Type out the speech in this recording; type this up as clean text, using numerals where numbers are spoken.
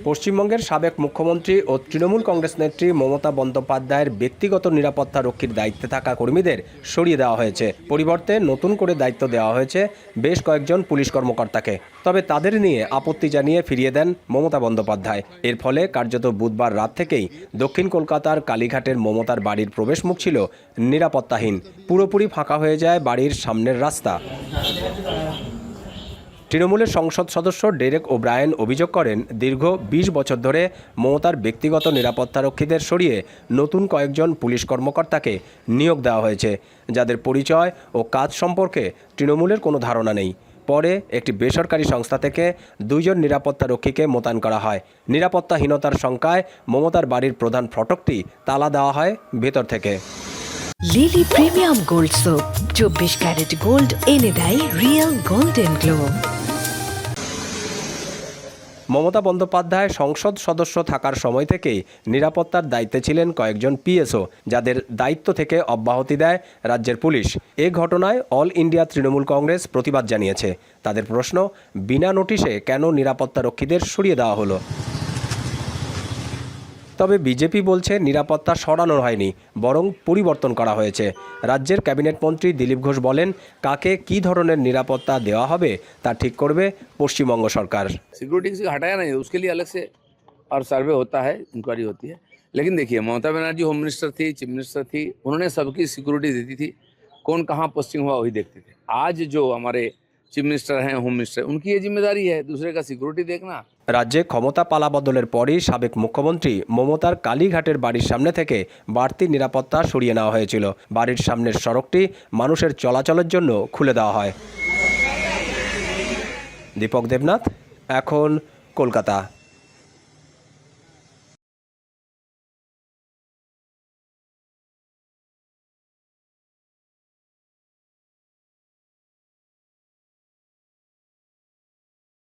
পশ্চিমবঙ্গের সাবেক মুখ্যমন্ত্রী ও তৃণমূল কংগ্রেস নেত্রী মমতা বন্দ্যোপাধ্যায়ের ব্যক্তিগত নিরাপত্তা রক্ষীর দায়িত্বে থাকা কর্মীদের সরিয়ে দেওয়া হয়েছে। পরিবর্তে নতুন করে দায়িত্ব দেওয়া হয়েছে বেশ কয়েকজন পুলিশ কর্মকর্তাকে। তবে তাদের নিয়ে আপত্তি জানিয়ে ফিরিয়ে দেন মমতা বন্দ্যোপাধ্যায়। এর ফলে কার্যত বুধবার রাত থেকেই দক্ষিণ কলকাতার কালীঘাটের মমতার বাড়ির প্রবেশমুখ ছিল নিরাপত্তাহীন। পুরোপুরি ফাঁকা হয়ে যায় বাড়ির সামনের রাস্তা। তৃণমূলের সংসদ সদস্য ডেরেক ওব্রায়েন অভিযোগ করেন, দীর্ঘ ২০ বছর ধরে মমতার ব্যক্তিগত নিরাপত্তারক্ষীদের সরিয়ে নতুন কয়েকজন পুলিশ কর্মকর্তাকে নিয়োগ দেওয়া হয়েছে, যাদের পরিচয় ও কাজ সম্পর্কে তৃণমূলের কোনো ধারণা নেই। পরে একটি বেসরকারি সংস্থা থেকে ২ জন নিরাপত্তারক্ষীকে মোতায়েন করা হয়। নিরাপত্তাহীনতার শঙ্কায় মমতার বাড়ির প্রধান ফটকটি তালা দেওয়া হয় ভেতর থেকে। Lily premium gold soap ২৪ carat gold এনে দেয় real golden glow. Mamata Bandyopadhyay সংসদ সদস্য থাকার সময় থেকেই নিরাপত্তার দায়িত্বে ছিলেন কয়েকজন পিএসও, যাদের দায়িত্ব থেকে অব্যাহতি দেয় রাজ্যের পুলিশ। এ ঘটনায় অল ইন্ডিয়া তৃণমূল কংগ্রেস প্রতিবাদ জানিয়েছে। তাদের প্রশ্ন, বিনা নোটিশে কেন নিরাপত্তারক্ষীদের সরিয়ে দেওয়া হলো? তবে বিজেপি বলছে নিরাপত্তা সরানো হয়নি, বরং পরিবর্তন করা হয়েছে। রাজ্যের ক্যাবিনেট মন্ত্রী দিলীপ ঘোষ বলেন, কাকে কী ধরনের নিরাপত্তা দেওয়া হবে তা ঠিক করবে পশ্চিমবঙ্গ সরকার। सिक्योरिटी किसी को हटाया नहीं, उसके लिए अलग से और सर्वे होता है, इंक्वायरी होती है। लेकिन देखिए, ममता बनर्जी होम मिनिस्टर थी, चीफ मिनिस्टर थी, उन्होंने सबकी सिक्योरिटी देती थी। कौन कहाँ पोस्टिंग हुआ वही देखते थे। आज जो हमारे चीफ मिनिस्टर हैं, होम मिनिस्टर, उनकी ये जिम्मेदारी है दूसरे का सिक्योरिटी देखना। রাজ্যে ক্ষমতা পালাবদলের পরই সাবেক মুখ্যমন্ত্রী মমতার কালীঘাটের বাড়ির সামনে থেকে বাড়তি নিরাপত্তা সরিয়ে নেওয়া হয়েছিল। বাড়ির সামনের সড়কটি মানুষের চলাচলের জন্য খুলে দেওয়া হয়। দীপক দেবনাথ, এখন কলকাতা।